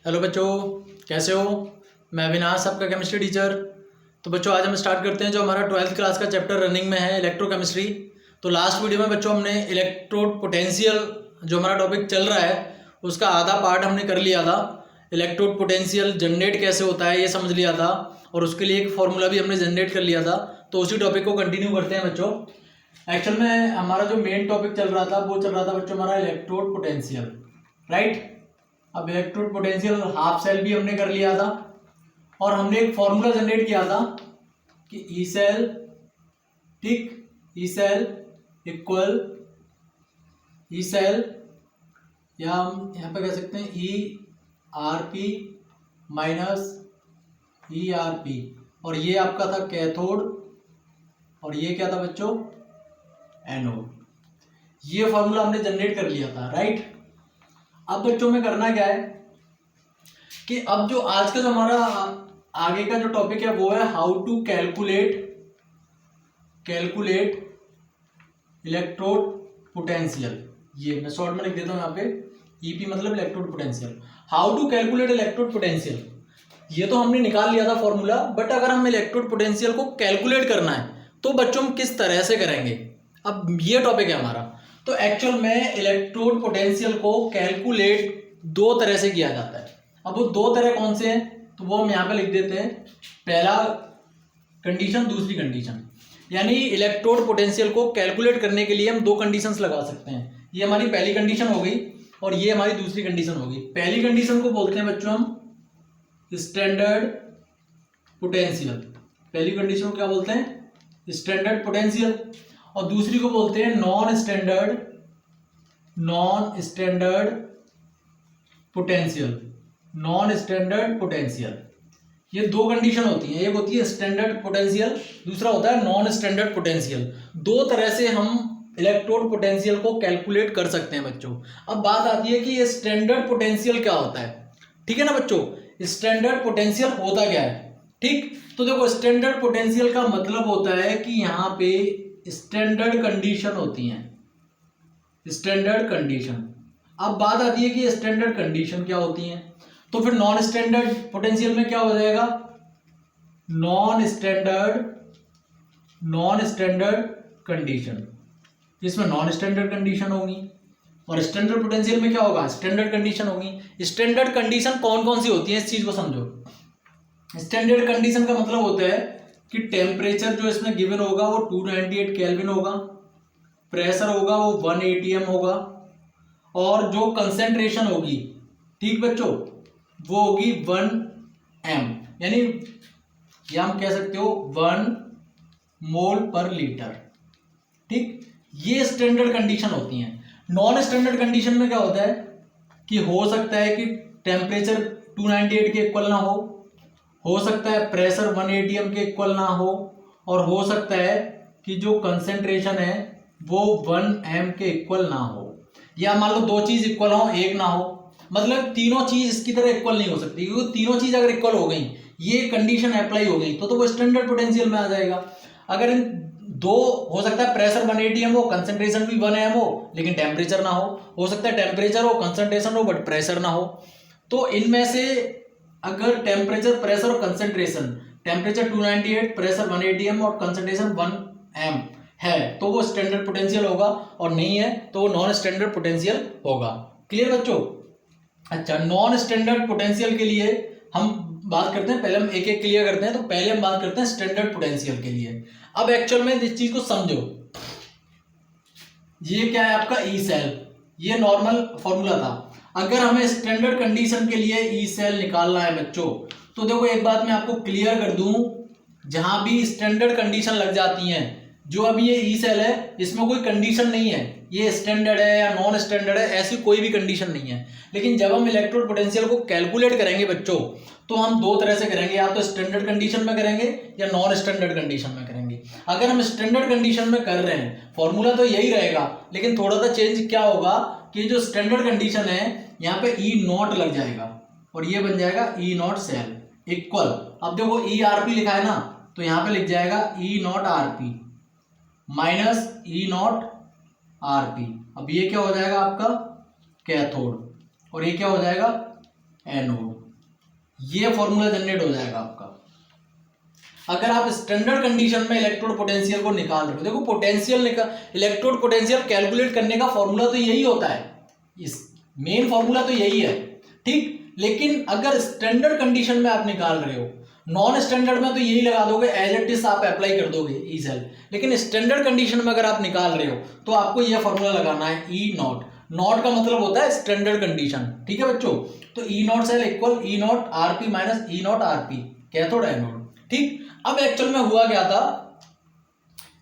Hello बच्चों, कैसे हो। मैं अविनाश, आपका केमिस्ट्री टीचर। तो बच्चों आज हम स्टार्ट करते हैं जो हमारा 12th क्लास का चैप्टर रनिंग में है, इलेक्ट्रोकेमिस्ट्री। तो लास्ट वीडियो में बच्चों हमने इलेक्ट्रोड पोटेंशियल जो हमारा टॉपिक चल रहा है उसका आधा पार्ट हमने कर लिया था। इलेक्ट्रोड पोटेंशियल जनरेट कैसे होता है ये समझ लिया था, और उसके लिए एक फॉर्मूला भी हमने जनरेट कर लिया था। तो उसी टॉपिक को कंटिन्यू करते हैं बच्चों। एक्चुअल में हमारा जो मेन टॉपिक चल रहा था वो चल रहा था बच्चों हमारा इलेक्ट्रोड पोटेंशियल, राइट। अब इलेक्ट्रोड पोटेंशियल हाफ सेल भी हमने कर लिया था, और हमने एक फॉर्मूला जनरेट किया था कि ई सेल, ठीक, E cell equal E cell, या हम यहाँ पे कह सकते हैं E R P minus E R P, और ये आपका था कैथोड और ये क्या था बच्चों, एनोड। ये फॉर्मूला हमने जनरेट कर लिया था, राइट। अब बच्चों में करना क्या है कि अब जो आज का जो हमारा आगे का जो टॉपिक है वो है how to calculate electrode potential. ये मैं शॉर्ट में लिख देता हूं यहाँ पे, ईपी मतलब electrode potential. How to calculate electrode potential, ये तो हमने निकाल लिया था फॉर्मूला, बट अगर हम इलेक्ट्रोड पोटेंशियल को कैलकुलेट करना है तो बच्चों हम किस तरह से करेंगे, अब ये टॉपिक है हमारा। तो एक्चुअल में इलेक्ट्रोड पोटेंशियल को कैलकुलेट दो तरह से किया जाता है। अब वो दो तरह कौन से हैं तो वो हम यहाँ पे लिख देते हैं, पहला कंडीशन, दूसरी कंडीशन। यानी इलेक्ट्रोड पोटेंशियल को कैलकुलेट करने के लिए हम दो कंडीशंस लगा सकते हैं। ये हमारी पहली कंडीशन हो गई और ये हमारी दूसरी कंडीशन हो गई। पहली कंडीशन को बोलते हैं बच्चों हम स्टैंडर्ड पोटेंशियल, पहली कंडीशन को क्या बोलते हैं, स्टैंडर्ड पोटेंशियल। और दूसरी को बोलते हैं non standard potential, non standard potential. ये दो कंडीशन होती हैं, एक होती है स्टैंडर्ड पोटेंशियल, दूसरा होता है नॉन स्टैंडर्ड पोटेंशियल। दो तरह से हम इलेक्ट्रोड पोटेंशियल को कैलकुलेट कर सकते हैं बच्चों। अब बात आती है कि ये स्टैंडर्ड पोटेंशियल क्या होता है, ठीक है ना बच्चों। स्टैंडर्ड पोटेंशियल होता क्या है, ठीक। तो देखो स्टैंडर्ड पोटेंशियल का मतलब होता है कि यहाँ पे स्टैंडर्ड कंडीशन होती हैं, स्टैंडर्ड कंडीशन। अब बात आती है कि स्टैंडर्ड कंडीशन क्या होती हैं, तो फिर नॉन स्टैंडर्ड पोटेंशियल में क्या हो जाएगा, नॉन स्टैंडर्ड कंडीशन, जिसमें नॉन स्टैंडर्ड कंडीशन होगी। और स्टैंडर्ड पोटेंशियल में क्या होगा, स्टैंडर्ड कंडीशन होगी। स्टैंडर्ड कंडीशन कौन कौन सी होती है इस चीज को समझो। स्टैंडर्ड कंडीशन का मतलब होता है कि टेम्परेचर जो इसमें गिवन होगा वो 298 केल्विन होगा, प्रेशर होगा वो 1 atm होगा, और जो कंसेंट्रेशन होगी, ठीक बच्चों, वो होगी 1 m, यानी या हम कह सकते हो 1 मोल पर लीटर, ठीक। ये स्टैंडर्ड कंडीशन होती हैं। नॉन स्टैंडर्ड कंडीशन में क्या होता है कि हो सकता है कि टेम्परेचर 298 के इक्वल ना हो सकता है प्रेशर 1 atm के इक्वल ना और हो सकता है कि जो कंसेंट्रेशन है वो 1 m के इक्वल ना हो, या मान लो दो चीज इक्वल हो एक ना हो। मतलब तीनों चीज इसकी तरह इक्वल नहीं हो सकती, क्योंकि तीनों चीज अगर इक्वल हो गई, ये कंडीशन अप्लाई हो गई, तो वो स्टैंडर्ड पोटेंशियल में आ जाएगा। अगर इन दो, हो सकता है प्रेशर 1 atm हो, कंसेंट्रेशन भी 1 m हो, लेकिन टेम्परेचर ना हो सकता है टेम्परेचर हो, कंसेंट्रेशन हो, बट प्रेशर ना हो। तो इनमें से अगर टेम्परेचर, प्रेशर और कंसेंट्रेशन, टेम्परेचर 298, प्रेशर 1 atm और कंसेंट्रेशन 1 m है, तो वो स्टैंडर्ड पोटेंशियल होगा, और नहीं है तो वो नॉन स्टैंडर्ड पोटेंशियल होगा। क्लियर बच्चों। अच्छा, नॉन स्टैंडर्ड पोटेंशियल के लिए हम बात करते हैं, पहले हम एक एक क्लियर करते हैं। तो पहले हम बात करते हैं स्टैंडर्ड पोटेंशियल के लिए। अब एक्चुअल में इस चीज को समझो, ये क्या है आपका ई सेल, ये नॉर्मल फॉर्मूला था। अगर हमें स्टैंडर्ड कंडीशन के लिए ई सेल निकालना है बच्चों, तो देखो एक बात मैं आपको क्लियर कर दूं, जहां भी स्टैंडर्ड कंडीशन लग जाती हैं, जो अभी ये ई सेल है इसमें कोई कंडीशन नहीं है, ये स्टैंडर्ड है या नॉन स्टैंडर्ड है, ऐसी कोई भी कंडीशन नहीं है। लेकिन जब हम इलेक्ट्रोड पोटेंशियल को कैलकुलेट करेंगे बच्चों, तो हम दो तरह से करेंगे, या तो स्टैंडर्ड कंडीशन में करेंगे या नॉन स्टैंडर्ड कंडीशन में करेंगे। अगर हम स्टैंडर्ड कंडीशन में कर रहे हैं, फॉर्मूला तो यही रहेगा, लेकिन थोड़ा सा चेंज क्या होगा कि जो स्टैंडर्ड कंडीशन है यहाँ पे ई नॉट लग जाएगा, और ये बन जाएगा ई नॉट सेल इक्वल। अब देखो ई आर पी लिखा है ना, तो यहाँ पे लिख जाएगा E naught R P minus E naught R P. अब ये क्या हो जाएगा आपका कैथोड, और ये क्या हो जाएगा एनोड। ये फॉर्मूला जनरेट हो जाएगा आपका। अगर आप स्टैंडर्ड कंडीशन में इलेक्ट्रोड पोटेंशियल को निकाल रहे हो, देखो पोटेंशियल इलेक्ट्रोड पोटेंशियल कैलकुलेट करने का फॉर्मूला तो यही होता है, इस मेन फॉर्मूला तो यही है, ठीक। लेकिन अगर स्टैंडर्ड कंडीशन में आप निकाल रहे हो, नॉन स्टैंडर्ड में तो यही लगा दोगे, एज इट इज आप अप्लाई कर दोगे ई सेल। लेकिन स्टैंडर्ड कंडीशन में अगर आप निकाल रहे हो तो आपको यह फॉर्मूला लगाना है ई नॉट। नॉट का मतलब होता है स्टैंडर्ड कंडीशन, ठीक है बच्चों। तो E naught cell equal E naught RP minus E naught RP, cathode anode, ठीक। अब एक्चुअल में हुआ क्या था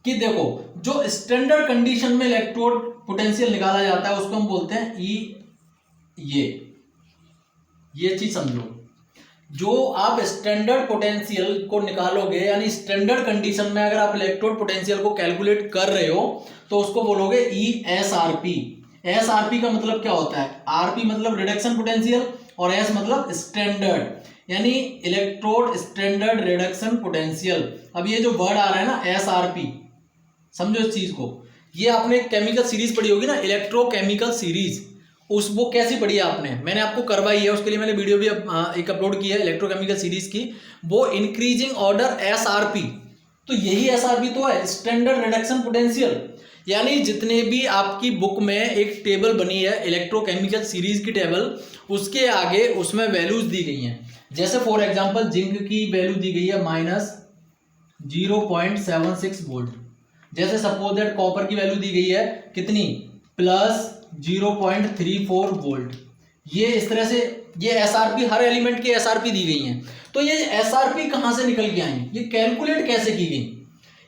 कि देखो, जो स्टैंडर्ड कंडीशन में इलेक्ट्रोड पोटेंशियल निकाला जाता है उसको हम बोलते हैं ई। ये चीज समझो, जो आप स्टैंडर्ड पोटेंशियल को निकालोगे, यानी स्टैंडर्ड कंडीशन में अगर आप इलेक्ट्रोड पोटेंशियल को कैलकुलेट कर रहे हो तो उसको बोलोगे E S R P. S R P का मतलब क्या होता है, आरपी मतलब रिडक्शन पोटेंशियल और एस मतलब स्टैंडर्ड, यानी इलेक्ट्रोड स्टैंडर्ड रिडक्शन पोटेंशियल। अब ये जो वर्ड आ रहा है ना एस आर पी, समझो इस चीज को। ये आपने केमिकल सीरीज पढ़ी होगी ना, इलेक्ट्रोकेमिकल सीरीज, उस वो कैसी पढ़ी है आपने, मैंने आपको करवाई है, उसके लिए मैंने वीडियो भी एक अपलोड की है इलेक्ट्रोकेमिकल सीरीज की, वो इंक्रीजिंग ऑर्डर एसआरपी। तो यही एसआरपी तो है, स्टैंडर्ड रिडक्शन पोटेंशियल। यानी जितने भी आपकी बुक में एक टेबल बनी है इलेक्ट्रोकेमिकल सीरीज की टेबल, उसके आगे उसमें वैल्यूज दी गई हैं। जैसे फॉर एग्जांपल जिंक की वैल्यू दी गई है -0.76 वोल्ट। जैसे सपोज दैट कॉपर की वैल्यू दी गई है कितनी, +0.34 वोल्ट। ये इस तरह से ये एसआरपी, हर एलिमेंट की एसआरपी दी गई है। तो ये एसआरपी कहां से निकल के आई, ये कैलकुलेट कैसे की गई।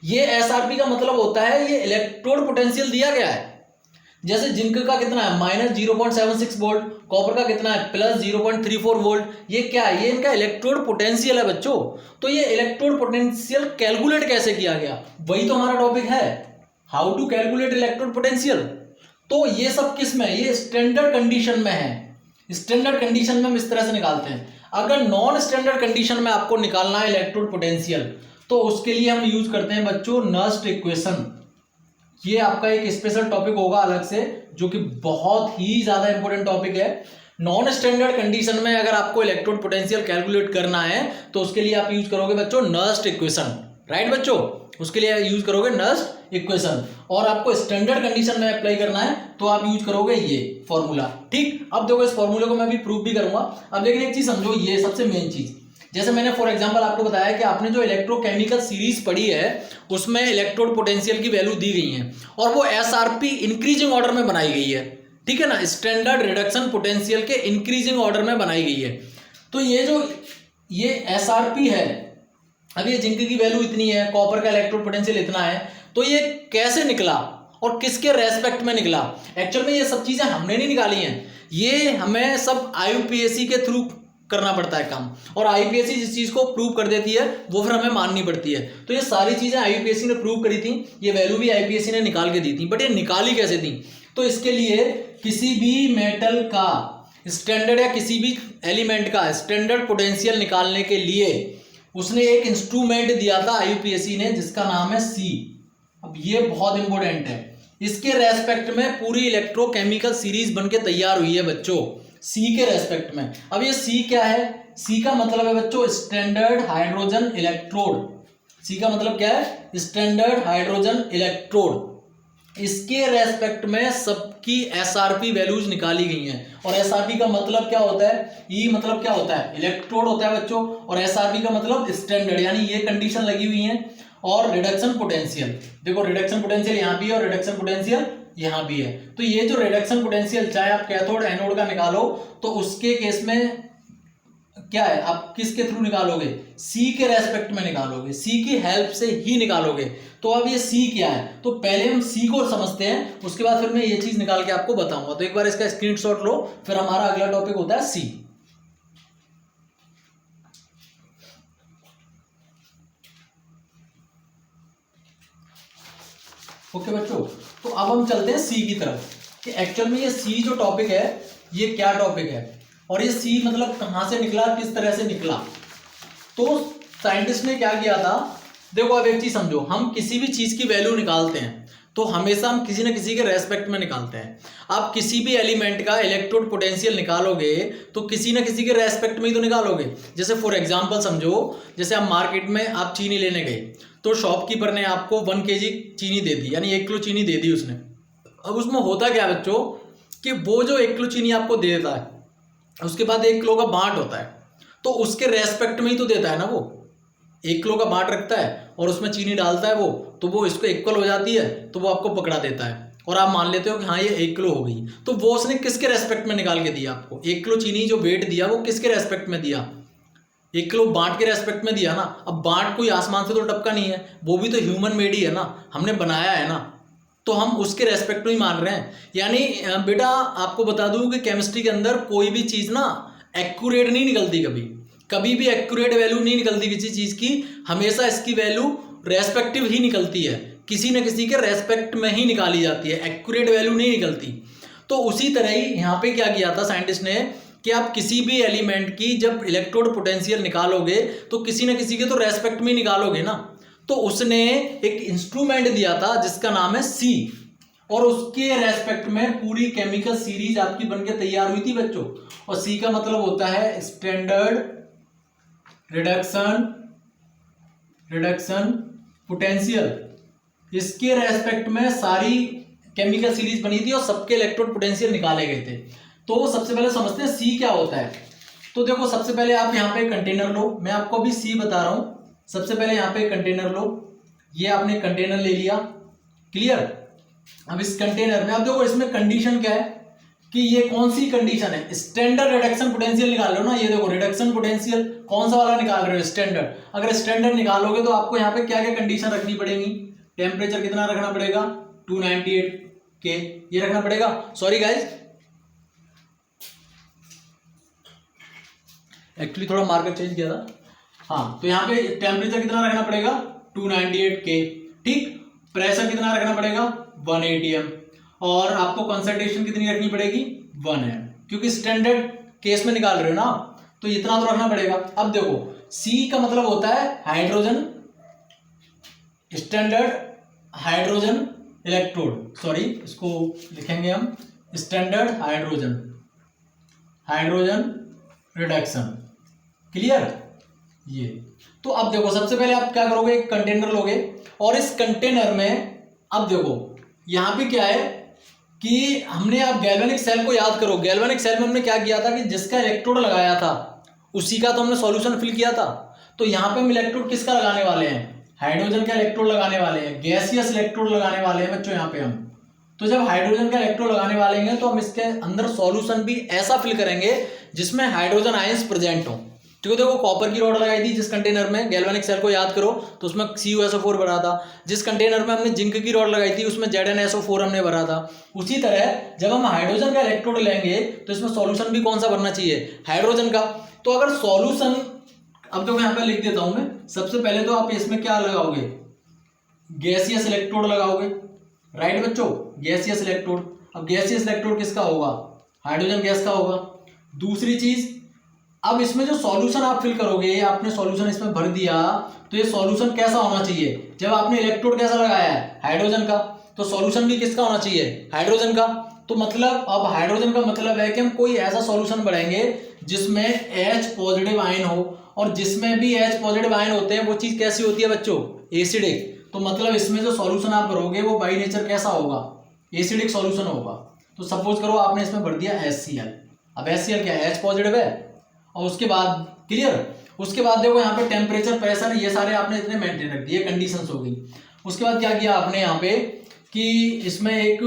ये एसआरपी का मतलब होता है ये इलेक्ट्रोड पोटेंशियल दिया गया है। जैसे जिंक का कितना है -0.76 वोल्ट, कॉपर का कितना है +0.34 वोल्ट। ये क्या है, ये इनका इलेक्ट्रोड पोटेंशियल है बच्चों। तो ये इलेक्ट्रोड पोटेंशियल कैलकुलेट कैसे किया गया, वही तो हमारा टॉपिक है, how to calculate electrode potential. तो ये सब किस में, ये स्टैंडर्ड कंडीशन में है। स्टैंडर्ड कंडीशन में हम इस तरह से निकालते हैं। अगर नॉन स्टैंडर्ड कंडीशन में आपको निकालना है इलेक्ट्रोड पोटेंशियल, तो उसके लिए हम यूज करते हैं बच्चों नस्ट इक्वेशन। ये आपका एक स्पेशल टॉपिक होगा अलग से, जो कि बहुत ही ज्यादा इंपॉर्टेंट टॉपिक है। नॉन स्टैंडर्ड कंडीशन में अगर आपको इलेक्ट्रोड पोटेंशियल कैलकुलेट करना है तो उसके लिए आप यूज करोगे बच्चों नस्ट इक्वेशन, राइट बच्चों, उसके लिए यूज करोगे नस्ट इक्वेशन। और आपको स्टैंडर्ड कंडीशन में अप्लाई करना है तो आप यूज करोगे ये फॉर्मूला, ठीक। अब देखो इस फॉर्मूले को मैं भी प्रूव भी करूंगा। अब लेकिन एक चीज समझो, ये सबसे मेन चीज, जैसे मैंने फॉर एग्जांपल आपको बताया कि आपने जो इलेक्ट्रोकेमिकल सीरीज पढ़ी है उसमें इलेक्ट्रोड पोटेंशियल की वैल्यू दी गई है और वो एसआरपी इंक्रीजिंग ऑर्डर में बनाई गई है, ठीक है ना, स्टैंडर्ड रिडक्शन पोटेंशियल के इंक्रीजिंग ऑर्डर में बनाई गई है। तो ये जो ये एसआरपी है, अब ये जिंक की वैल्यू इतनी है, कॉपर का इलेक्ट्रोड पोटेंशियल इतना है, तो ये कैसे निकला और किसके रेस्पेक्ट में निकला। एक्चुअल में ये सब चीजें हमने नहीं निकाली हैं, ये हमें सब आईयूपीएसी के थ्रू करना पड़ता है काम, और आईयूपीएसी जिस चीज को प्रूव कर देती है वो फिर हमें माननी पड़ती है। तो ये सारी चीजें आईयूपीएसी ने प्रूव करी थी, ये वैल्यू भी आईयूपीएसी ने निकाल के दी थी, बट ये निकाली कैसे थी। तो इसके लिए किसी भी मेटल का स्टैंडर्ड या किसी भी एलिमेंट का स्टैंडर्ड पोटेंशियल निकालने के लिए उसने एक इंस्ट्रूमेंट दिया था आईयूपीएसी ने, जिसका नाम है सी। अब ये बहुत इंपॉर्टेंट है, इसके रेस्पेक्ट में पूरी इलेक्ट्रोकेमिकल सीरीज बनके तैयार हुई है बच्चों, सी के रेस्पेक्ट में। अब ये सी क्या है, सी का मतलब है बच्चों स्टैंडर्ड हाइड्रोजन इलेक्ट्रोड। सी का मतलब क्या है, स्टैंडर्ड हाइड्रोजन इलेक्ट्रोड। इसके रेस्पेक्ट में सबकी एसआरपी वैल्यूज निकाली गई हैं। और एसआरपी का मतलब क्या होता है, ई मतलब क्या होता है, इलेक्ट्रोड होता है बच्चों, और एसआरपी का मतलब स्टैंडर्ड, यानी ये कंडीशन लगी हुई है। और रिडक्शन पोटेंशियल, देखो रिडक्शन पोटेंशियल यहाँ भी है और रिडक्शन पोटेंशियल यहाँ भी है। तो ये जो रिडक्शन पोटेंशियल चाहे आप कैथोड एनोड का निकालो, तो उसके केस में क्या है, आप किसके थ्रू निकालोगे, सी के रेस्पेक्ट में निकालोगे, सी की हेल्प से ही निकालोगे। तो अब ये सी क्या है, तो पहले हम सी को समझते हैं, उसके बाद फिर मैं ये चीज निकाल के आपको बताऊंगा। तो एक बार इसका स्क्रीनशॉट लो, फिर हमारा अगला टॉपिक होता है सी। ओके बच्चों, तो अब हम चलते हैं सी की तरफ कि एक्चुअल में ये सी जो टॉपिक है ये क्या टॉपिक है, और ये सी मतलब कहां से निकला, किस तरह से निकला। तो साइंटिस्ट ने क्या किया था, देखो अब एक चीज समझो, हम किसी भी चीज की वैल्यू निकालते हैं तो हमेशा हम किसी न किसी के रेस्पेक्ट में निकालते हैं। आप किसी भी एलिमेंट का इलेक्ट्रोड पोटेंशियल निकालोगे तो किसी न किसी के रेस्पेक्ट में ही तो निकालोगे। जैसे फॉर एग्जांपल समझो, जैसे आप मार्केट में आप चीनी लेने गए तो शॉपकीपर ने आपको 1 kg चीनी दे दी, यानी 1 किलो चीनी दे दी उसने। अब उसमें होता क्या बच्चों कि वो जो 1 किलो चीनी आपको दे देता है उसके बाद 1 किलो का बांट होता है, तो उसके रेस्पेक्ट में ही तो देता है ना। वो 1 किलो का बांट रखता है और उसमें चीनी डालता है वो, तो वो इसको इक्वल हो जाती है तो वो आपको पकड़ा देता है और आप मान लेते हो कि हाँ ये 1 किलो हो गई। तो वो उसने किसके रेस्पेक्ट में निकाल के दिया आपको? 1 किलो चीनी जो वेट दिया वो किसके रेस्पेक्ट में दिया? 1 किलो बांट के रेस्पेक्ट में दिया ना। अब बांट कोई आसमान से तो टपका नहीं है, वो भी तो ह्यूमन मेड ही है ना, हमने बनाया है ना, तो हम उसके रेस्पेक्ट में ही मान रहे हैं। यानी बेटा आपको बता दूं कि केमिस्ट्री के अंदर कोई भी चीज़ ना एक्यूरेट नहीं निकलती, कभी भी एक्यूरेट वैल्यू नहीं निकलती किसी चीज़ की, हमेशा इसकी वैल्यू रेस्पेक्टिव ही निकलती है, किसी न किसी के रेस्पेक्ट में ही निकाली जाती है, एक्यूरेट वैल्यू नहीं निकलती। तो उसी तरह ही यहाँ पे क्या किया था साइंटिस्ट ने कि आप किसी भी एलिमेंट की जब इलेक्ट्रोड पोटेंशियल निकालोगे तो किसी न किसी के तो रेस्पेक्ट में ही निकालोगे ना। तो उसने एक इंस्ट्रूमेंट दिया था जिसका नाम है सी, और उसके रेस्पेक्ट में पूरी केमिकल सीरीज आपकी बनके तैयार हुई थी बच्चों। और सी का मतलब होता है स्टैंडर्ड रिडक्शन पोटेंशियल। इसके रेस्पेक्ट में सारी केमिकल सीरीज बनी थी और सबके इलेक्ट्रोड पोटेंशियल निकाले गए थे। तो सबसे पहले समझते हैं सी क्या होता है। तो देखो सबसे पहले आप यहाँ पे कंटेनर लो, मैं आपको अभी सी बता रहा हूं। सबसे पहले यहाँ पे कंटेनर लो, ये आपने कंटेनर ले लिया, क्लियर। अब इस कंटेनर में आप देखो इसमें कंडीशन क्या है कि ये कौन सी कंडीशन है, स्टैंडर्ड रिडक्शन पोटेंशियल निकाल रहे हो ना। ये देखो रिडक्शन पोटेंशियल कौन सा वाला निकाल रहे हो, स्टैंडर्ड। अगर स्टैंडर्ड निकालोगे तो आपको यहाँ पे क्या क्या कंडीशन रखनी पड़ेगी? टेम्परेचर कितना रखना पड़ेगा? 298 के ये रखना पड़ेगा। सॉरी गाइज, एक्चुअली थोड़ा मार्कर चेंज किया था। हाँ, तो यहाँ पे टेम्परेचर कितना रखना पड़ेगा? 298 के, ठीक। प्रेशर कितना रखना पड़ेगा? 1 atm। और आपको कंसंट्रेशन कितनी रखनी पड़ेगी? 1 m, क्योंकि स्टैंडर्ड केस में निकाल रहे हो ना, तो इतना तो रखना पड़ेगा। अब देखो सी का मतलब होता है hydrogen, standard hydrogen electrode, sorry इसको लिखेंगे हम स्टैंडर्ड हाइड्रोजन रिडक्शन, क्लियर। ये तो अब देखो सबसे पहले आप क्या करोगे, एक कंटेनर लोगे और इस कंटेनर में अब देखो यहां पे क्या है कि हमने, आप गैल्वेनिक सेल को याद करो, गैल्वेनिक सेल में हमने क्या किया था कि जिसका इलेक्ट्रोड लगाया था उसी का तो हमने सॉल्यूशन फिल किया था। तो यहां पे हम इलेक्ट्रोड किसका लगाने वाले हैं? हाइड्रोजन का इलेक्ट्रोड लगाने वाले हैं, गैसियस इलेक्ट्रोड लगाने वाले हैं बच्चों यहाँ पे हम। तो जब हाइड्रोजन का इलेक्ट्रोड लगाने वाले हैं तो हम इसके अंदर सॉल्यूशन भी ऐसा फिल करेंगे जिसमें हाइड्रोजन आयंस प्रेजेंट हो। ठीक है, देखो कॉपर की रॉड लगाई थी जिस कंटेनर में, गैल्वेनिक सेल को याद करो, तो उसमें CuSO4 भरा था। जिस कंटेनर में हमने जिंक की रॉड लगाई थी उसमें ZnSO4 हमने भरा था। उसी तरह जब हम हाइड्रोजन का इलेक्ट्रोड लेंगे तो इसमें सॉल्यूशन भी कौन सा भरना चाहिए? हाइड्रोजन का। तो अगर सॉल्यूशन, अब देखो यहाँ पे लिख देता हूं मैं, सबसे पहले तो आप इसमें क्या लगाओगे? गैसियस इलेक्ट्रोड लगाओगे, राइट बच्चों, गैसियस इलेक्ट्रोड। अब गैसियस इलेक्ट्रोड किसका होगा? हाइड्रोजन गैस का होगा। दूसरी चीज, अब इसमें जो सॉल्यूशन आप फिल करोगे, आपने सॉल्यूशन इसमें भर दिया, तो ये सॉल्यूशन कैसा होना चाहिए? जब आपने इलेक्ट्रोड कैसा लगाया है? हाइड्रोजन का, तो सॉल्यूशन भी किसका होना चाहिए? हाइड्रोजन का। तो मतलब अब हाइड्रोजन का मतलब है कि हम कोई ऐसा सॉल्यूशन बढ़ाएंगे जिसमें H पॉजिटिव आयन हो, और जिसमें भी H पॉजिटिव आयन होते हैं वो चीज कैसी होती है बच्चों? एसिडिक। तो मतलब इसमें जो सॉल्यूशन आप भरोगे वो बाई नेचर कैसा होगा? एसिडिक सॉल्यूशन होगा। तो सपोज करो आपने इसमें भर दिया HCl। अब HCl क्या है? H पॉजिटिव है। और उसके बाद क्लियर, उसके बाद देखो यहाँ पे टेम्परेचर, प्रेशर, ये सारे आपने इतने मेंटेन रख दिए, कंडीशंस हो गई। उसके बाद क्या किया आपने यहाँ पे कि इसमें एक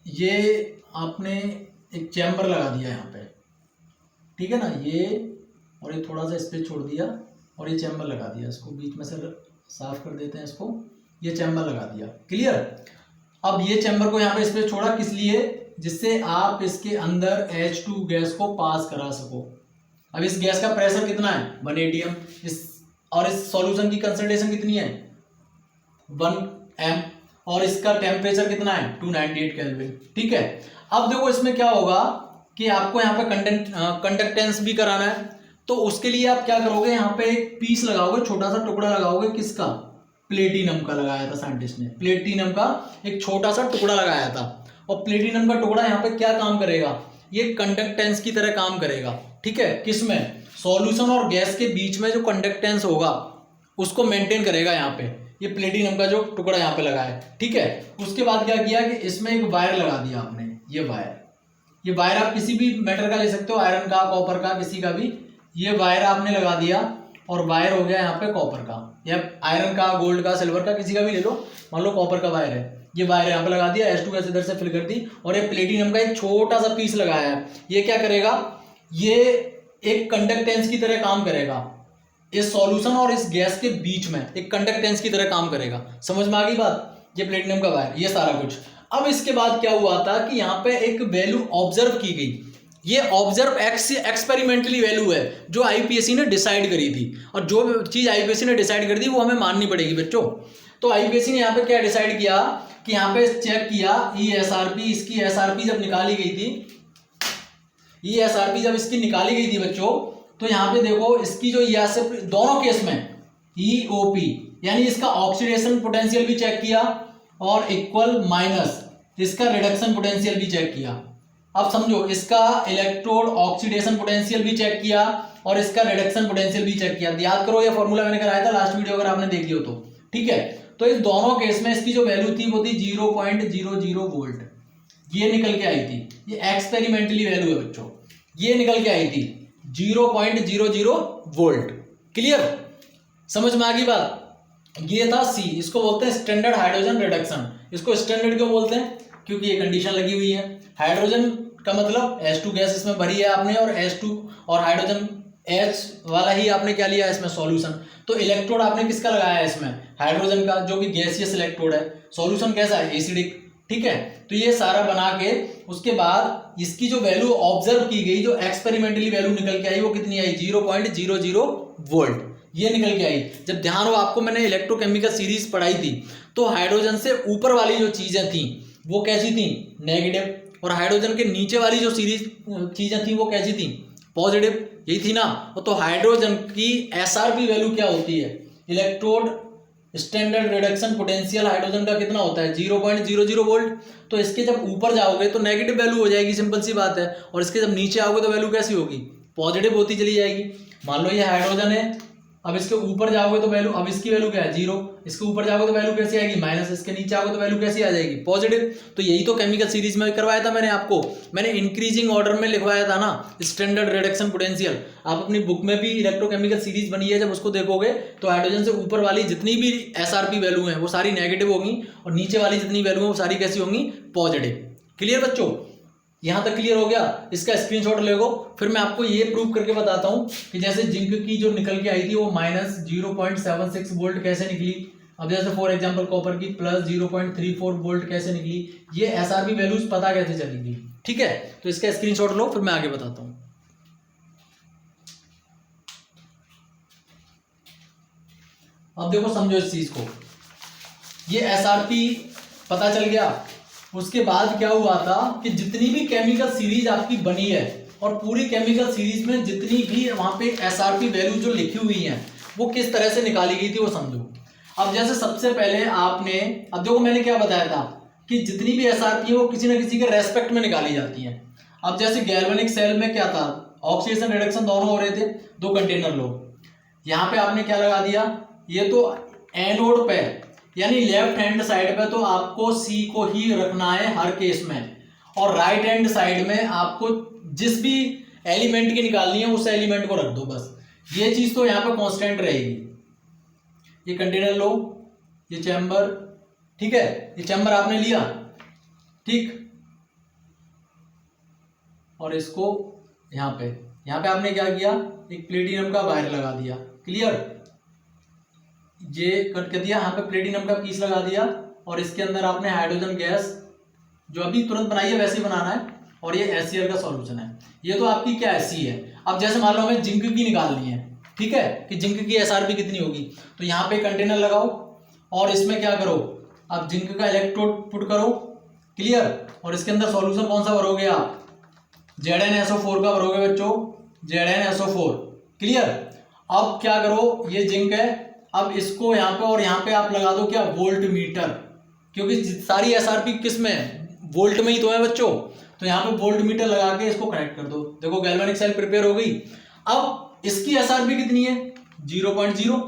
ये आपने एक चैम्बर लगा दिया यहाँ पे, ठीक है ना, ये, और ये थोड़ा सा स्पेस छोड़ दिया और ये चैम्बर लगा दिया, इसको बीच में से साफ कर देते हैं इसको, ये चैम्बर लगा दिया, क्लियर। अब ये चैम्बर को यहाँ पे स्पेस छोड़ा किस लिए? जिससे आप इसके अंदर H2 गैस को पास करा सको। अब इस गैस का प्रेशर कितना है? 1 atm। और इस सॉल्यूशन की कंसंट्रेशन कितनी है? 1 m। और इसका टेम्परेचर कितना है? 298 केल्विन, ठीक है। अब देखो इसमें क्या होगा कि आपको यहाँ पे कंडक्टेंस भी कराना है, तो उसके लिए आप क्या करोगे? यहाँ पे एक पीस लगाओगे, छोटा सा टुकड़ा लगाओगे, किसका? प्लेटिनम का लगाया था साइंटिस्ट ने, प्लेटिनम का एक छोटा सा टुकड़ा लगाया था। और प्लेटिनम का टुकड़ा यहाँ पे क्या काम करेगा, ये कंडक्टेंस की तरह काम करेगा, ठीक है, किसमें, सॉल्यूशन और गैस के बीच में जो कंडक्टेंस होगा उसको मेंटेन करेगा यहाँ पे, ये प्लेटिनम का जो टुकड़ा यहाँ पे लगा है, ठीक है। उसके बाद क्या किया कि इसमें एक वायर लगा दिया आपने, ये वायर आप किसी भी मेटल का ले सकते हो, आयरन का, कॉपर का, किसी का भी, ये वायर आपने लगा दिया और वायर हो गया यहाँ पे कॉपर का या आयरन का, गोल्ड का, सिल्वर का, किसी का भी ले लो, मान लो कॉपर का वायर है, ये वायर यहाँ पे लगा दिया, H2 गैस इधर से फिल कर दी और ये प्लेटिनम का एक छोटा सा पीस लगाया है। ये क्या करेगा, ये एक कंडक्टेंस की तरह काम करेगा, इस सॉल्यूशन और इस गैस के बीच में एक कंडक्टेंस की तरह काम करेगा। समझ में आ गई बात, ये प्लेटिनम का वायर, ये सारा कुछ। अब इसके बाद क्या हुआ था कि यहाँ पे एक वैल्यू ऑब्जर्व की गई, ये ऑब्जर्व एक्सपेरिमेंटली वैल्यू है जो आईपीएससी ने डिसाइड करी थी, और जो चीज आईपीएससी ने डिसाइड कर दी वो हमें माननी पड़ेगी बच्चों। तो आईपीएससी ने यहाँ पे क्या डिसाइड किया कि यहाँ पे चेक किया ESRP, इसकी SRP जब निकाली गई थी, ESRP जब इसकी निकाली गई थी बच्चों, तो यहाँ पे देखो इसकी जो ESRP दोनों केस में EOP यानी इसका ऑक्सीडेशन पोटेंशियल भी चेक किया और इक्वल माइनस इसका रिडक्शन पोटेंशियल भी चेक किया। अब समझो, इसका इलेक्ट्रोड ऑक्सीडेशन पोटेंशियल भी चेक किया और इसका रिडक्शन पोटेंशियल भी चेक किया। याद करो, ये फॉर्मूला मैंने कराया था लास्ट वीडियो अगर आपने देख लियो तो, ठीक है। तो इस दोनों केस में इसकी जो वैल्यू थी वो थी 0.00 वोल्ट, ये निकल के आई थी, ये एक्सपेरिमेंटली वैल्यू है बच्चों, ये निकल के आई थी 0.00 वोल्ट। क्लियर, समझ में आ गई बात। ये था C, इसको बोलते हैं स्टैंडर्ड हाइड्रोजन रिडक्शन। इसको स्टैंडर्ड क्यों बोलते हैं, क्योंकि ये कंडीशन लगी हुई है। हाइड्रोजन का मतलब H2 गैस इसमें भरी है आपने, और H2 और हाइड्रोजन H वाला ही आपने क्या लिया इसमें, सॉल्यूशन। तो इलेक्ट्रोड आपने किसका लगाया है इसमें, हाइड्रोजन का, जो कि गैसियस इलेक्ट्रोड है। सॉल्यूशन कैसा है, एसिडिक, ठीक है। तो ये सारा बना के उसके बाद इसकी जो वैल्यू ऑब्जर्व की गई, जो एक्सपेरिमेंटली वैल्यू निकल के आई, वो कितनी आई, 0.00 वोल्ट, ये निकल के आई। जब ध्यान हो, आपको मैंने इलेक्ट्रोकेमिकल सीरीज पढ़ाई थी, तो हाइड्रोजन से ऊपर वाली जो चीजें थी वो कैसी थी, नेगेटिव, और हाइड्रोजन के नीचे वाली जो सीरीज चीजें थी वो कैसी थी, पॉजिटिव, यही थी ना। तो हाइड्रोजन की SRP वैल्यू क्या होती है, electrode standard reduction potential hydrogen का कितना होता है, 0.00 वोल्ट। तो इसके जब ऊपर जाओगे तो नेगेटिव वैल्यू हो जाएगी, सिंपल सी बात है, और इसके जब नीचे आओगे तो वैल्यू कैसी होगी, पॉजिटिव होती चली जाएगी। मान लो ये हाइड्रोजन है, अब इसके ऊपर जाओगे तो वैल्यू, अब इसकी वैल्यू क्या है, 0, इसके ऊपर जाओगे तो वैल्यू कैसी आएगी, माइनस, इसके नीचे आओगे तो वैल्यू कैसी आ जाएगी, पॉजिटिव। तो यही तो केमिकल सीरीज में करवाया था मैंने आपको, मैंने इंक्रीजिंग ऑर्डर में लिखवाया था ना स्टैंडर्ड रिडक्शन पोटेंशियल। आप अपनी बुक में भी इलेक्ट्रोकेमिकल सीरीज बनी है, जब उसको देखोगे तो हाइड्रोजन से ऊपर वाली जितनी भी SRP वैल्यू है वो सारी नेगेटिव होगी, और नीचे वाली जितनी वैल्यू है वो सारी कैसी होंगी, पॉजिटिव। क्लियर बच्चों, यहां तक क्लियर हो गया। इसका स्क्रीनशॉट ले लो, फिर मैं आपको ये प्रूव करके बताता हूं कि जैसे जिंक की जो निकल के आई थी वो -0.76 वोल्ट कैसे निकली। अब जैसे फॉर एग्जांपल कॉपर की +0.34 वोल्ट कैसे निकली, ये SRP वैल्यूज पता कैसे चलेगी, ठीक है। तो इसका स्क्रीनशॉट लो, फिर मैं आगे बताता हूं। अब देखो, समझो इस चीज को, ये SRP पता चल गया। उसके बाद क्या हुआ था कि जितनी भी केमिकल सीरीज आपकी बनी है, और पूरी केमिकल सीरीज में जितनी भी वहां पे SRP वैल्यू जो लिखी हुई है वो किस तरह से निकाली गई थी वो समझो। अब जैसे सबसे पहले आपने, अब देखो मैंने क्या बताया था कि जितनी भी SRP है वो किसी न किसी के रेस्पेक्ट में निकाली जाती है। अब जैसे गैल्वेनिक सेल में क्या था, ऑक्सीडेशन रिडक्शन दोनों हो रहे थे, 2 कंटेनर लो, यहाँ पे आपने क्या लगा दिया, ये तो एनोड पे यानी लेफ्ट हैंड साइड पे तो आपको C को ही रखना है हर केस में, और राइट हैंड साइड में आपको जिस भी एलिमेंट की निकालनी है उस एलिमेंट को रख दो बस। ये चीज तो यहाँ पे कांस्टेंट रहेगी। ये कंटेनर लो, ये चैम्बर, ठीक है, ये चैम्बर आपने लिया, ठीक, और इसको यहाँ पे आपने क्या किया, एक प्लेटिनम का वायर लगा दिया। क्लियर, ये कट कर दिया, यहाँ पे प्लेटिनम का पीस लगा दिया, और इसके अंदर आपने हाइड्रोजन गैस जो अभी तुरंत बनाई है वैसे ही बनाना है, और ये HCl का सॉल्यूशन है। ये तो आपकी क्या है, C है। अब जैसे मान लो हमें जिंक की निकालनी है, ठीक है, कि जिंक की SRP कितनी होगी, तो यहाँ पे कंटेनर लगाओ और इसमें क्या करो, अब जिंक का इलेक्ट्रोड पुट करो। क्लियर, और इसके अंदर सॉल्यूशन कौन सा भरोगे आप, ZnSO4 का भरोगे बच्चों, ZnSO4। क्लियर, अब क्या करो, ये जिंक है, अब इसको यहाँ पे और यहाँ पे आप लगा दो क्या, वोल्ट मीटर, क्योंकि सारी एसआरपी किस में है, वोल्ट में ही तो है बच्चों। तो यहाँ पे वोल्ट मीटर लगा के इसको कनेक्ट कर दो। देखो गैल्वेनिक सेल प्रिपेयर हो गई। अब इसकी एसआरपी कितनी है, 0.0।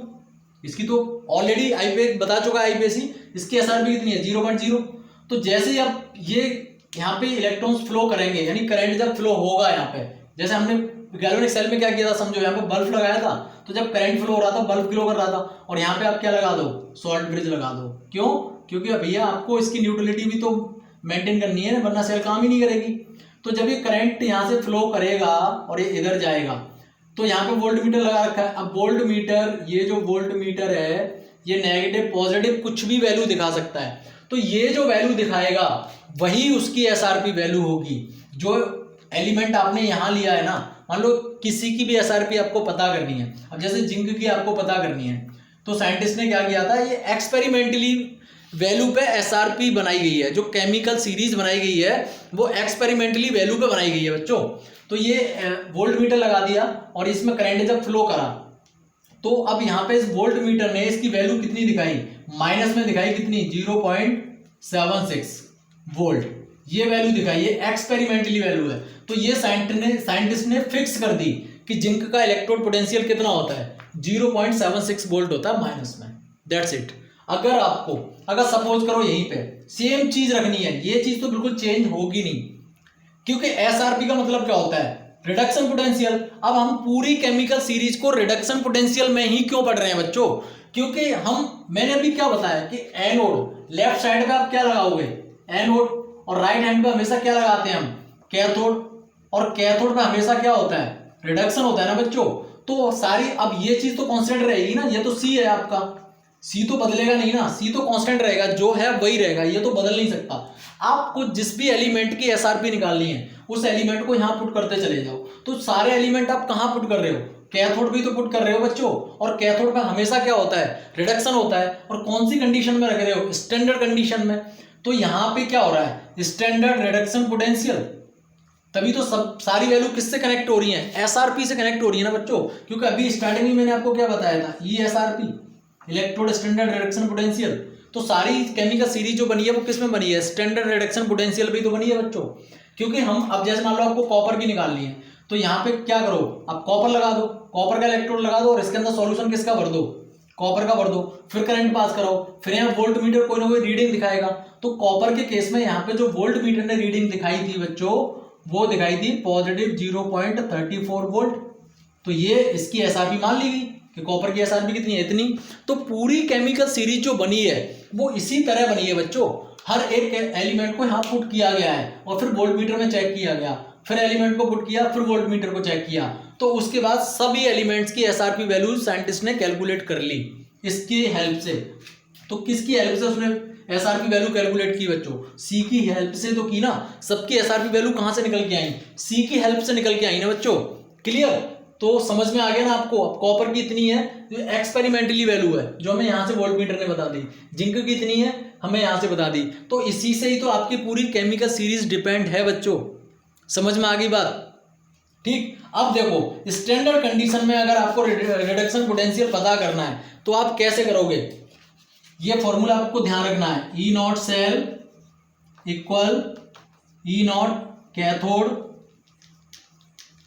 इसकी तो ऑलरेडी आईपीएस बता चुका है आईपीएससी, इसकी एसआरपी कितनी है, 0.0। तो जैसे ही अब ये यहाँ पे इलेक्ट्रॉन्स फ्लो करेंगे, यानी करंट जब फ्लो होगा यहाँ पे, जैसे हमने गैल्वेनिक सेल में क्या किया था समझो, यहाँ पे बल्ब लगाया था, तो जब करंट फ्लो हो रहा था बल्ब ग्लो कर रहा था, और यहाँ पे आप क्या लगा दो, सॉल्ट ब्रिज लगा दो। क्यों, क्योंकि भैया आपको इसकी न्यूट्रलिटी भी तो मेंटेन करनी है, वरना सेल काम ही नहीं करेगी। तो जब ये करंट यहाँ से फ्लो करेगा और ये इधर जाएगा, तो यहाँ पे वोल्ट मीटर लगा रखा है। अब वोल्ट मीटर, ये जो वोल्ट मीटर है ये नेगेटिव पॉजिटिव कुछ भी वैल्यू दिखा सकता है। तो ये जो वैल्यू दिखाएगा वही उसकी एसआरपी वैल्यू होगी। जो एलिमेंट आपने यहाँ लिया है ना, मान लो किसी की भी एसआरपी आपको पता करनी है, अब जैसे जिंक की आपको पता करनी है, तो साइंटिस्ट ने क्या किया था, ये एक्सपेरिमेंटली वैल्यू पे एसआरपी बनाई गई है। जो केमिकल सीरीज बनाई गई है वो एक्सपेरिमेंटली वैल्यू पे बनाई गई है बच्चों। तो ये वोल्ट मीटर लगा दिया और इसमें करंट जब फ्लो करा, तो अब यहाँ पे इस वोल्ट मीटर ने इसकी वैल्यू कितनी दिखाई, माइनस में दिखाई कितनी, 0.76 वोल्ट, ये वैल्यू दिखाई, ये एक्सपेरिमेंटली वैल्यू है। तो ये साइंटिस्ट ने फिक्स कर दी कि जिंक का इलेक्ट्रोड पोटेंशियल कितना होता है, 0.76 वोल्ट होता है माइनस में, दैट्स इट। अगर सपोज करो यहीं पे सेम चीज रखनी है, ये चीज तो बिल्कुल चेंज होगी नहीं, क्योंकि एसआरपी का मतलब क्या होता है, रिडक्शन पोटेंशियल। अब हम पूरी केमिकल सीरीज को रिडक्शन पोटेंशियल में ही क्यों पढ़ रहे हैं बच्चों, क्योंकि मैंने अभी क्या बताया कि एनोड लेफ्ट साइड पे आप क्या लगाओगे, एनोड, और राइट हैंड पे हमेशा क्या लगाते हैं हम, कैथोड, और कैथोड पे हमेशा क्या होता है, रिडक्शन होता है ना बच्चों। तो सारी, अब ये चीज तो कांस्टेंट रहेगी ना, ये तो सी है आपका, सी तो बदलेगा नहीं ना, सी तो कांस्टेंट रहेगा, जो है वही रहेगा, ये तो बदल नहीं सकता। आपको जिस भी एलिमेंट की एसआरपी निकालनी है उस एलिमेंट को यहां पुट करते चले जाओ। तो सारे एलिमेंट आप कहां पुट कर रहे हो, कैथोड भी तो पुट कर रहे हो बच्चों, और कैथोड पे हमेशा क्या होता है, रिडक्शन होता है। और कौन सी कंडीशन में रख रहे हो, स्टैंडर्ड कंडीशन में। तो यहां पे क्या हो रहा है, स्टैंडर्ड रिडक्शन पोटेंशियल, तभी तो सब सारी वैल्यू किससे कनेक्ट हो रही है, एसआरपी से कनेक्ट हो रही है ना बच्चों। क्योंकि अभी स्टार्टिंग में मैंने आपको क्या बताया था, ईएसआरपी, इलेक्ट्रोड स्टैंडर्ड रिडक्शन पोटेंशियल। तो सारी केमिकल सीरीज जो बनी है वो किस में बनी है, स्टैंडर्ड रिडक्शन पोटेंशियल भी तो बनी है बच्चों। क्योंकि हम अब जैसे मान लो आपको कॉपर की निकालनी है, तो यहाँ पे क्या करो, आप कॉपर लगा दो, कॉपर का इलेक्ट्रोड लगा दो, और इसके अंदर सॉल्यूशन किसका भर दो, कॉपर का भर दो, फिर करंट पास कराओ, फिर यहाँ वोल्ट मीटर कोई ना कोई रीडिंग दिखाएगा। तो कॉपर के केस में यहाँ पे जो वोल्ट मीटर ने रीडिंग दिखाई थी बच्चों, वो दिखाई थी पॉजिटिव 0.34 वोल्ट। तो ये इसकी एसआरपी मान ली गई कि कॉपर की एसआरपी कितनी है, इतनी। तो पूरी केमिकल सीरीज जो बनी है वो इसी तरह बनी है बच्चों। हर एक एलिमेंट को यहाँ पुट किया गया है और फिर वोल्ट मीटर में चेक किया गया, फिर एलिमेंट को पुट किया, फिर वोल्ट मीटर को चेक किया। तो उसके बाद सभी एलिमेंट्स की एसआरपी वैल्यू साइंटिस्ट ने कैलकुलेट कर ली इसकी हेल्प से। तो किसकी हेल्प से उसने एसआरपी वैल्यू कैलकुलेट की बच्चों, सी की हेल्प से तो की ना। सबकी एसआरपी वैल्यू कहां से निकल के आई, सी की हेल्प से निकल के आई ना बच्चों। क्लियर, तो समझ में आ गया ना आपको। अब कॉपर की इतनी है जो एक्सपेरिमेंटली वैल्यू है, जो हमें यहां से वोल्ट मीटर ने बता दी। जिंक की इतनी है, हमें यहां से बता दी। तो इसी से ही तो आपकी पूरी केमिकल सीरीज डिपेंड है बच्चों। समझ में आ गई बात, ठीक। अब देखो स्टैंडर्ड कंडीशन में अगर आपको रिडक्शन पोटेंशियल पता करना है तो आप कैसे करोगे, ये फॉर्मूला आपको ध्यान रखना है, E naught cell equal E naught cathode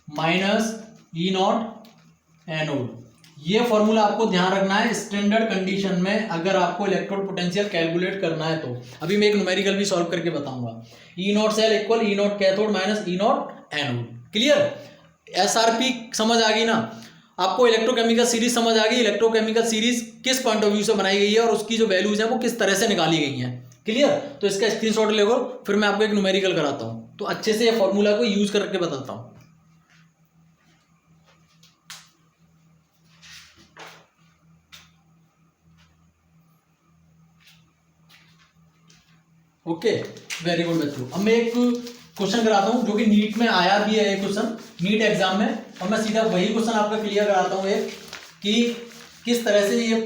minus E naught anode. ये फॉर्मूला आपको ध्यान रखना है स्टैंडर्ड कंडीशन में अगर आपको इलेक्ट्रोड पोटेंशियल कैलकुलेट करना है तो। अभी मैं एक न्यूमेरिकल भी सॉल्व करके बताऊंगा। E naught cell equal E naught cathode minus E naught anode. Clear, SRP समझ आ गई ना आपको, इलेक्ट्रोकेमिकल सीरीज समझ आ गई। इलेक्ट्रोकेमिकल सीरीज किस पॉइंट ऑफ व्यू से बनाई गई है और उसकी जो वैल्यूज है वो किस तरह से निकाली गई हैं। क्लियर, तो इसका स्क्रीनशॉट ले लो, फिर मैं आपको एक न्यूमेरिकल कराता हूं, तो अच्छे से ये फॉर्मूला को यूज करके बताता हूं। ओके, वेरी गुड बच्चों। अब मैं एक क्वेश्चन कराता हूं जो कि नीट में आया भी है, ये क्वेश्चन नीट एग्जाम में, और मैं सीधा वही क्वेश्चन आपका क्लियर कराता हूं एक, कि किस तरह से ये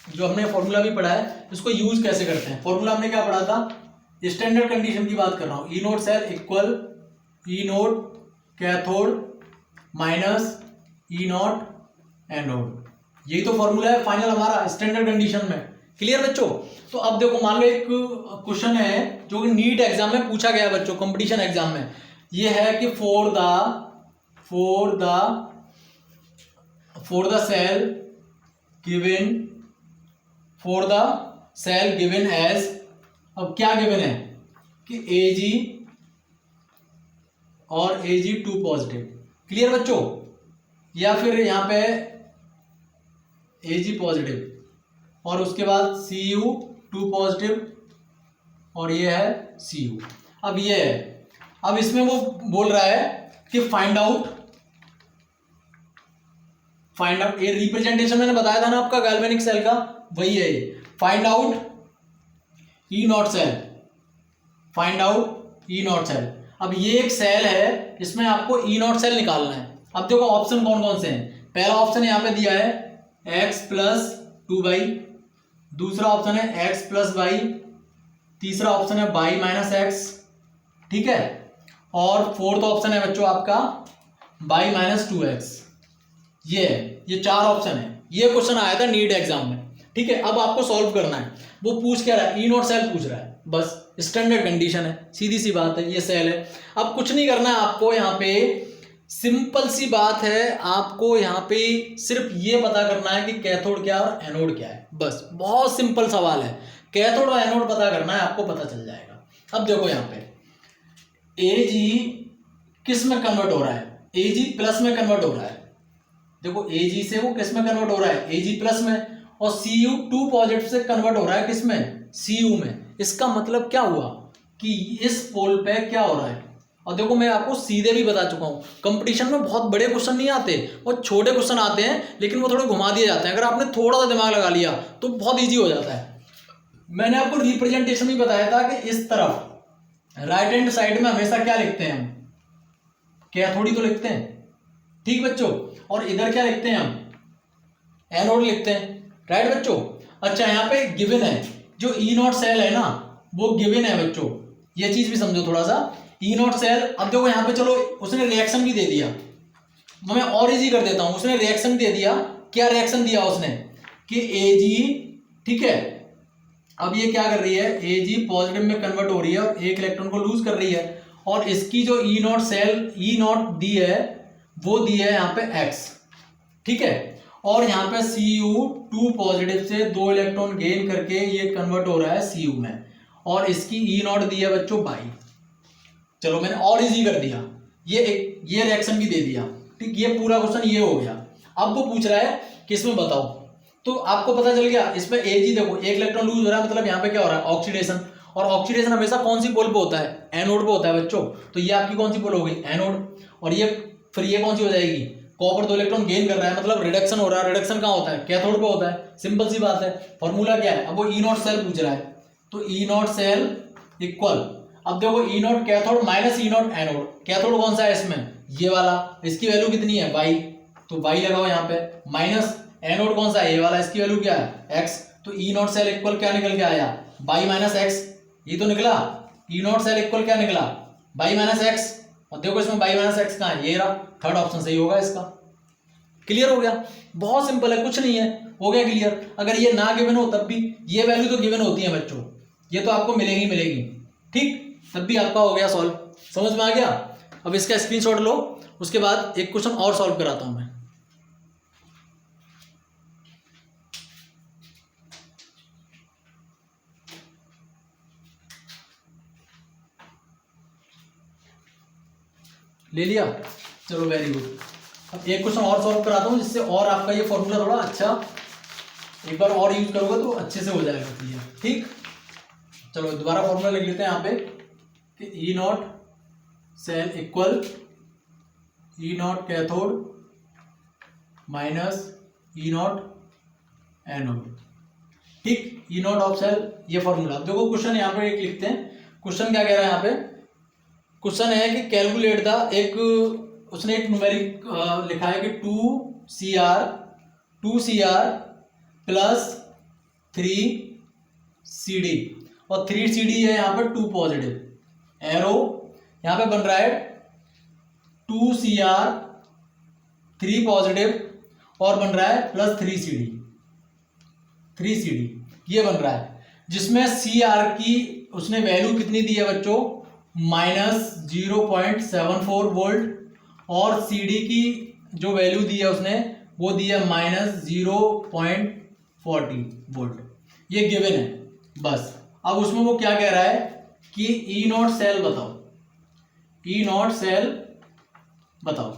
जो हमने फॉर्मूला भी पढ़ा है इसको यूज कैसे करते हैं। फॉर्मूला हमने क्या पढ़ा था, स्टैंडर्ड कंडीशन की बात कर रहा हूं, ई नोट सेल इक्वल ई नोट कैथोड माइनस ई नोट एनोड। यही तो फॉर्मूला है फाइनल हमारा स्टैंडर्ड कंडीशन में। क्लियर बच्चों? तो अब देखो मान लो एक क्वेश्चन है जो कि नीट एग्जाम में पूछा गया है बच्चों, कंपटीशन एग्जाम में। ये है कि for the cell given as, अब क्या गिवन है कि Ag और Ag2 पॉजिटिव। क्लियर बच्चों? या फिर यहां पे Ag पॉजिटिव और उसके बाद Cu2 पॉजिटिव और ये है Cu। अब ये है, अब इसमें वो बोल रहा है कि फाइंड आउट, ये रिप्रेजेंटेशन मैंने बताया था ना आपका गैल्वेनिक सेल का, वही है ये। Find out E naught cell, अब ये एक सेल है, इसमें आपको ई नॉट सेल निकालना है। अब देखो ऑप्शन कौन कौन से हैं। पहला ऑप्शन यहां पे दिया है x+2y, दूसरा ऑप्शन है x+y, तीसरा ऑप्शन है y-x, ठीक है, और फोर्थ ऑप्शन है बच्चों आपका y-2x। ये चार ऑप्शन है। ये क्वेश्चन आया था नीट एग्जाम में, ठीक है। अब आपको सॉल्व करना है। वो पूछ क्या रहा है, ई नॉट सेल पूछ रहा है, बस स्टैंडर्ड कंडीशन है, सीधी सी बात है, ये सेल है। अब कुछ नहीं करना है आपको, यहाँ पे सिंपल सी बात है, आपको यहाँ पे सिर्फ ये पता करना है कि कैथोड क्या और एनोड क्या है, बस। बहुत सिंपल सवाल है, कैथोड और एनोड पता करना है, आपको पता चल जाएगा। अब देखो यहाँ पे Ag किस में कन्वर्ट हो रहा है, Ag प्लस में कन्वर्ट हो रहा है। देखो Ag से वो किस में कन्वर्ट हो रहा है, Ag प्लस में, और Cu2 पॉजिटिव से कन्वर्ट हो रहा है किस में, Cu में। इसका मतलब क्या हुआ कि इस पोल पे क्या हो रहा है। और देखो मैं आपको सीधे भी बता चुका हूं, कंपटीशन में बहुत बड़े क्वेश्चन नहीं आते, वो छोटे क्वेश्चन आते हैं, लेकिन वो थोड़े घुमा दिए जाते हैं। अगर आपने थोड़ा सा दिमाग लगा लिया तो बहुत ईजी हो जाता है। मैंने आपको रिप्रेजेंटेशन भी बताया था कि इस तरफ राइट हैंड साइड में हमेशा क्या लिखते हैं हम, कैथोड ही तो लिखते हैं, ठीक बच्चों। और इधर क्या लिखते हैं हम, एनोड लिखते हैं, राइट बच्चों। अच्छा यहाँ पे गिवन है, जो ई नॉट सेल है ना वो गिवन है बच्चों, ये चीज भी समझो थोड़ा सा। ई नॉट सेल, अब देखो यहाँ पे, चलो उसने रिएक्शन भी दे दिया, मैं और इजी कर देता हूं। उसने रिएक्शन दे दिया, क्या रिएक्शन दिया उसने कि Ag, ठीक है, अब ये क्या कर रही है, Ag पॉजिटिव में कन्वर्ट हो रही है और एक इलेक्ट्रॉन को लूज कर रही है, और इसकी जो E naught cell E naught दी है वो दी है यहाँ पे X, ठीक है। और यहाँ पे Cu2 पॉजिटिव से 2 इलेक्ट्रॉन गेन करके ये कन्वर्ट हो रहा है Cu में, और इसकी ई नॉट दी है बच्चों बाई। चलो मैंने और इजी कर दिया, ये रिएक्शन भी दे दिया, ठीक। ये पूरा क्वेश्चन ये हो गया। अब वो पूछ रहा है कि इसमें बताओ, तो आपको पता चल गया। इसमें Ag देखो, एक इलेक्ट्रॉन लूज हो रहा है, मतलब यहाँ पे क्या हो रहा है, ऑक्सीडेशन। और ऑक्सीडेशन हमेशा कौन सी पोल पे होता है, एनोड पे होता है बच्चों। तो ये आपकी कौन सी पोल हो गई, एनोड। और ये फिर ये कौन सी हो जाएगी, कॉपर 2 इलेक्ट्रॉन गेन कर रहा है, मतलब रिडक्शन हो रहा है। रिडक्शन कहाँ होता है, कैथोड पे होता है, सिंपल सी बात है। फॉर्मूला क्या है, अब वो ई नॉट सेल पूछ रहा है, तो ई नॉट सेल इक्वल, अब देखो E naught cathode minus E naught anode. Cathode कौन सा है इसमें, ये वाला, इसकी वैल्यू कितनी है, y, तो y लगाओ यहाँ पे, माइनस एनोड कौन सा है, ये वाला, इसकी वैल्यू क्या है, x। तो ई नॉट सेल इक्वल क्या निकल के आया, y माइनस एक्स, ये तो निकला। ई नॉट सेल इक्वल क्या निकला, y माइनस एक्स। और देखो इसमें y माइनस एक्स कहाँ है, ये रहा, थर्ड ऑप्शन सही होगा इसका। क्लियर हो गया, बहुत सिंपल है, कुछ नहीं है, हो गया क्लियर। अगर ये ना गिवन हो तब भी ये वैल्यू तो गिवन होती है बच्चों, ये तो आपको मिलेगी, ठीक, तब भी आपका हो गया सॉल्व। समझ में आ गया। अब इसका स्क्रीनशॉट लो, उसके बाद एक क्वेश्चन और सॉल्व कराता हूं मैं। ले लिया, चलो वेरी गुड। अब एक क्वेश्चन और सॉल्व कराता हूं, जिससे और आपका ये फॉर्मूला थोड़ा अच्छा, एक बार और यूज करोगे तो अच्छे से हो जाएगा क्लियर, ठीक। चलो दोबारा फॉर्मूला लिख लेते हैं यहाँ पे कि E naught cell equal E naught cathode minus E naught anode, ठीक। ई नॉट ऑफ सेल, ये फॉर्मूला। देखो क्वेश्चन यहाँ पे एक लिखते हैं, क्वेश्चन क्या कह रहा है यहाँ पे, क्वेश्चन है कि कैलकुलेट द, एक उसने एक न्यूमेरिक लिखा है कि 2Cr प्लस 3Cd, और 3Cd है यहाँ पर 2 पॉजिटिव, एरो यहाँ पे बन रहा है 2Cr 3 पॉजिटिव और बन रहा है प्लस 3CD ये बन रहा है, जिसमें CR की उसने वैल्यू कितनी दी है बच्चों, -0.74 वोल्ट, और CD की जो वैल्यू दी है उसने वो दी है -0.40 वोल्ट। ये गिवन है बस। अब उसमें वो क्या कह रहा है कि E नॉट सेल बताओ, E नॉट सेल बताओ।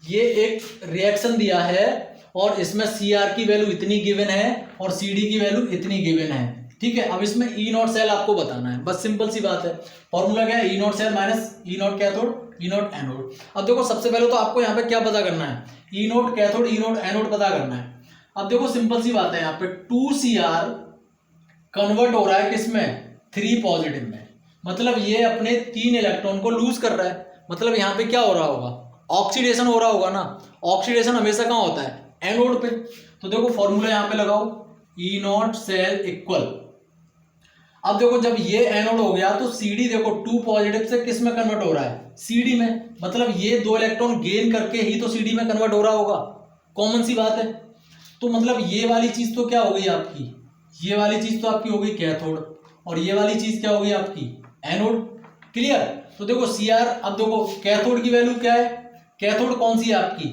ये एक रिएक्शन दिया है और इसमें CR की वैल्यू इतनी गिवन है और CD की वैल्यू इतनी गिवन है, ठीक है। अब इसमें E नॉट सेल आपको बताना है, बस सिंपल सी बात है। फॉर्मूला क्या है, E naught cell minus E naught cathode E naught anode. अब देखो सबसे पहले तो आपको यहाँ पे क्या पता करना है, E naught cathode E naught anode पता करना है। अब देखो सिंपल सी बात है, यहाँ पे 2CR कन्वर्ट हो रहा है किसमें, 3 पॉजिटिव में, मतलब ये अपने 3 इलेक्ट्रॉन को लूज कर रहा है, मतलब यहाँ पे क्या हो रहा होगा, ऑक्सीडेशन हो रहा होगा ना। ऑक्सीडेशन हमेशा कहाँ होता है, एनोड पे। तो देखो फॉर्मूला यहाँ पे लगाओ, E नॉट सेल इक्वल, अब देखो जब ये एनोड हो गया तो CD देखो 2 पॉजिटिव से किस में कन्वर्ट हो रहा है, CD में, मतलब ये 2 इलेक्ट्रॉन गेन करके ही तो CD में कन्वर्ट हो रहा होगा, कॉमन सी बात है। तो मतलब ये वाली चीज तो क्या हो गई आपकी, ये वाली चीज तो आपकी हो गई कैथोड, और ये वाली चीज क्या हो गई आपकी एनोड। क्लियर। तो देखो CR, अब देखो कैथोड की वैल्यू क्या है, कैथोड कौन सी है आपकी,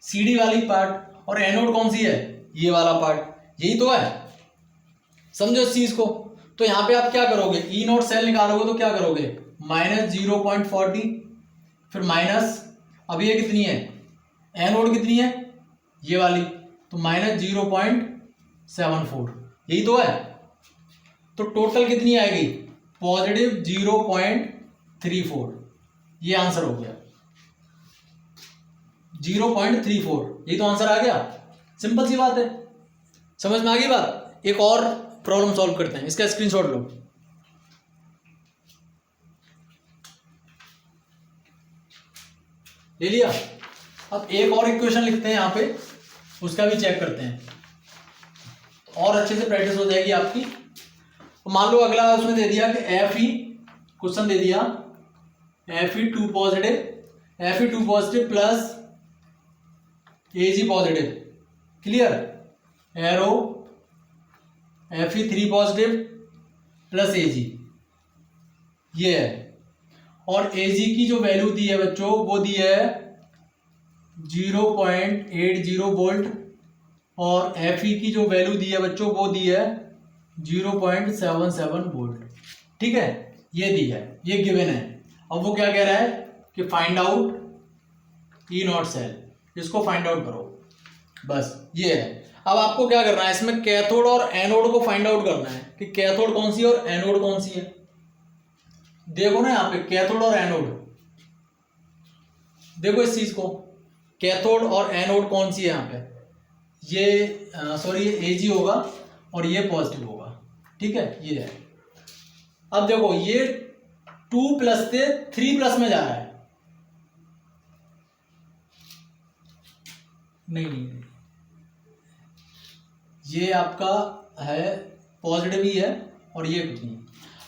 CD वाली पार्ट, और एनोड कौन सी है, ये वाला पार्ट, यही तो है, समझो इस चीज को। तो यहां पे आप क्या करोगे, E नॉट सेल निकालोगे तो क्या करोगे, -0.40, फिर माइनस, अब ये कितनी है, एनोड कितनी है, ये वाली, तो -0.74, यही तो है। तो टोटल कितनी आएगी, पॉजिटिव 0.34, ये आंसर हो गया 0.34, यही तो आंसर आ गया। सिंपल सी बात है, समझ में आ गई बात। एक और प्रॉब्लम सॉल्व करते हैं, इसका स्क्रीनशॉट लो। ले लिया। अब एक और इक्वेशन लिखते हैं यहाँ पे, उसका भी चेक करते हैं, और अच्छे से प्रैक्टिस हो जाएगी आपकी। तो मान लो अगला उसमें दे दिया कि Fe, क्वेश्चन दे दिया Fe2 positive plus Ag positive, clear, arrow Fe3 positive plus Ag, ये है। और Ag की जो वैल्यू दी है बच्चों वो दी है 0.80 वोल्ट, और Fe की जो वैल्यू दी है बच्चों वो दी है 0.77 वोल्ट, ठीक है, ये दी है, ये गिवन है। अब वो क्या कह रहा है कि find out E naught cell, इसको फाइंड आउट करो, बस ये है। अब आपको क्या करना है, इसमें कैथोड और एनोड को फाइंड आउट करना है कि कैथोड कौन सी है और एनोड कौन सी है। देखो ना यहाँ पे कैथोड और एनोड, देखो इस चीज को, कैथोड और एनोड कौन सी है यहाँ पे, ये सॉरी ये Ag होगा और ये पॉजिटिव होगा, ठीक है, ये है। अब देखो ये 2 प्लस से 3 प्लस में जा रहा है, नहीं, ये आपका है पॉजिटिव ही है और ये कुछ नहीं।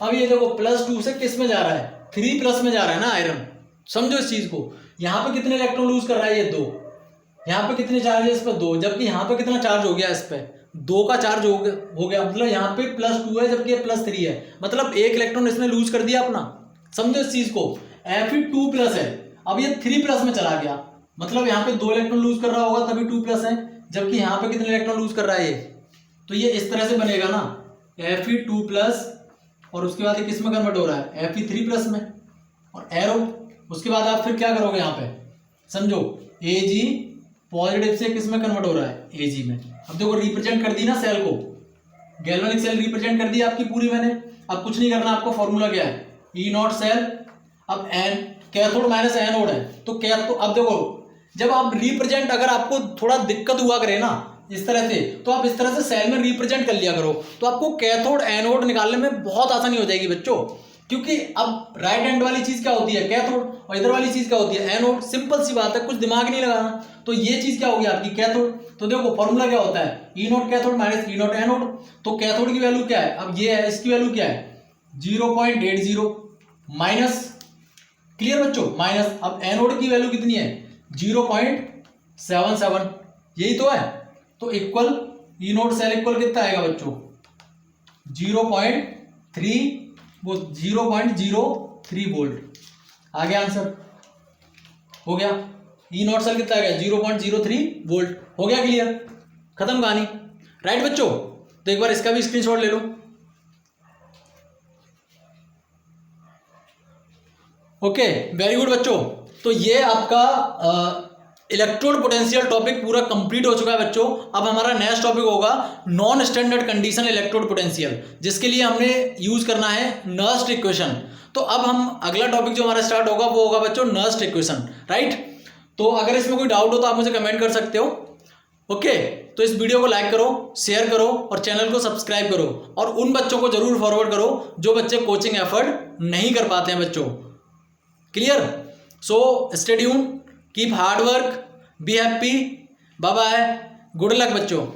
अब ये देखो +2 से किस में जा रहा है, 3 प्लस में जा रहा है ना आयरन, समझो इस चीज को। यहाँ पे कितने इलेक्ट्रॉन लूज कर रहा है, ये 2, यहाँ पे कितने चार्ज है इस पर 2, जबकि यहाँ पे कितना चार्ज हो गया, इस पे 2 का चार्ज हो गया, मतलब यहाँ पे +2 है जबकि ये +3 है, मतलब 1 इलेक्ट्रॉन इसने लूज कर दिया अपना, समझो इस चीज को। Fe2 प्लस है, अब ये 3 प्लस में चला गया, मतलब यहाँ पे 2 इलेक्ट्रॉन लूज कर रहा होगा तभी 2 प्लस है, जबकि यहाँ पे कितने इलेक्ट्रॉन लूज कर रहा है ये, तो ये इस तरह से बनेगा ना, Fe2 प्लस, और उसके बाद ये किस में कन्वर्ट हो रहा है, Fe3 प्लस में, और एरो। उसके बाद आप फिर क्या करोगे यहाँ पे, समझो Ag पॉजिटिव से किस में कन्वर्ट हो रहा है, Ag में। अब देखो रिप्रेजेंट कर दी ना सेल को, गैल्वेनिक सेल रिप्रेजेंट कर दी आपकी पूरी मैंने। अब कुछ नहीं करना आपको, फॉर्मूला क्या है, E नॉट सेल, अब एन कैथोड माइनस एनोड है, तो कैथोड, अब देखो जब आप रिप्रेजेंट, अगर आपको थोड़ा दिक्कत हुआ करे ना इस तरह से, तो आप इस तरह से सेल में रिप्रेजेंट कर लिया करो, तो आपको कैथोड एनोड निकालने में बहुत आसानी हो जाएगी बच्चों। क्योंकि अब राइट हैंड वाली चीज क्या होती है, कैथोड, और इधर वाली चीज क्या होती है, एनोड। सिंपल सी बात है, कुछ दिमाग नहीं लगाना। तो ये चीज क्या होगी आपकी, कैथोड। तो देखो फॉर्मूला क्या होता है, E naught cathode minus E naught anode. तो कैथोड की वैल्यू क्या है, अब ये है, इसकी वैल्यू क्या है 0.80 माइनस, क्लियर बच्चों, माइनस। अब एनोड की वैल्यू कितनी है 0.77, यही तो है। तो इक्वल ई नोट सेल इक्वल कितना आएगा बच्चों 0.03 वोल्ट। आ गया आंसर, हो गया। ई नॉट सेल कितना आ गया 0.03 वोल्ट। हो गया क्लियर, खत्म कहानी। राइट बच्चों, तो एक बार इसका भी स्क्रीनशॉट ले लो। ओके वेरी गुड बच्चों। तो ये आपका इलेक्ट्रोड पोटेंशियल टॉपिक पूरा कंप्लीट हो चुका है बच्चों। अब हमारा नेक्स्ट टॉपिक होगा non standard condition electrode potential, जिसके लिए हमने यूज करना है नर्स्ट इक्वेशन। तो अब हम अगला टॉपिक जो हमारा स्टार्ट होगा वो होगा बच्चों नर्स्ट इक्वेशन। राइट, तो अगर इसमें कोई डाउट हो तो आप मुझे कमेंट कर सकते हो। ओके, तो इस वीडियो को लाइक करो, शेयर करो और चैनल को सब्सक्राइब करो, और उन बच्चों को जरूर फॉरवर्ड करो जो बच्चे कोचिंग एफर्ट नहीं कर पाते हैं बच्चों। Clear? So stay tuned, keep hard work, be happy, bye bye, good luck बच्चों।